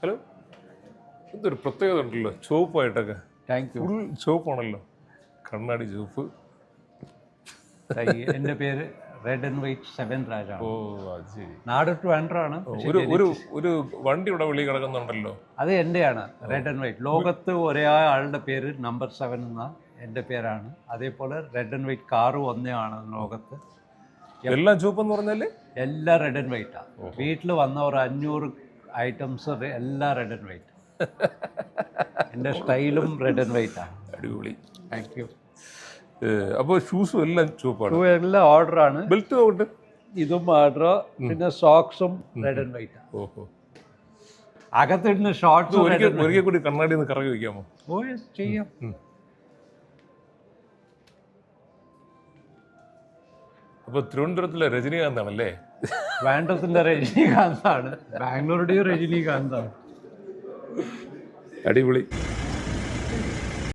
Hello, എന്തൊരു പ്രത്യേകത ഉണ്ടല്ലോ ചുവപ്പായിട്ടൊക്കെ. Thank you. ഫുൾ ചുവപ്പാണല്ലോ, കണ്ണാടി ചുവപ്പ്. എൻ്റെ പേര് റെഡ് ആൻഡ് വൈറ്റ് സെവൻ രാജാണ്. ഓ അത് ശരി. നാട് ട്രിവാൻഡ്രമാണ്. ഒരു ഒരു ഒരു വണ്ടി ഇവിടെ വെളി കിടക്കുന്നുണ്ടല്ലോ, അത് എൻ്റെയാണ്. Red and white. ലോകത്ത് ഒരേ ആളുടെ പേര് നമ്പർ 7 എന്ന എൻ്റെ പേരാണ്. അതേപോലെ റെഡ് ആൻഡ് വൈറ്റ് കാറും ഒന്നേ ലോകത്ത്. എല്ലാം ചുവപ്പെന്ന് പറഞ്ഞാല് എല്ലാം റെഡ് ആൻഡ് വൈറ്റാണ്. വീട്ടിൽ വന്ന ഒരു 500 ഐറ്റംസ് എല്ലാം റെഡ് ആൻഡ് വൈറ്റ്. എൻ്റെ സ്റ്റൈലും റെഡ് ആൻഡ് വൈറ്റാണ്. അടിപൊളി. Thank you. അപ്പോൾ ഷൂസും എല്ലാം ചുവപ്പാണ്. എല്ലാം ഓർഡറാണ്. ബെൽറ്റ് നോക്കട്ടെ. ഇതും ഓർഡർ. പിന്നെ സോക്സും റെഡ് ആൻഡ് വൈറ്റാണ്. ഓഹോ, അകത്തിടുന്ന ഷോർട്സ് ഒരിക്കൽ കൂടി കണ്ണാടി ഒന്ന് കറങ്ങി വയ്ക്കാമോ? ഓ ചെയ്യാം. അപ്പോൾ തിരുവനന്തപുരത്തിലെ രജനീകാന്താണല്ലേ? ട്രിവാൻഡ്രത്തിന്റെ രജനീകാന്താണ്. ബാംഗ്ലൂരുടെയും രജനീകാന്താണ്. അടിപൊളി.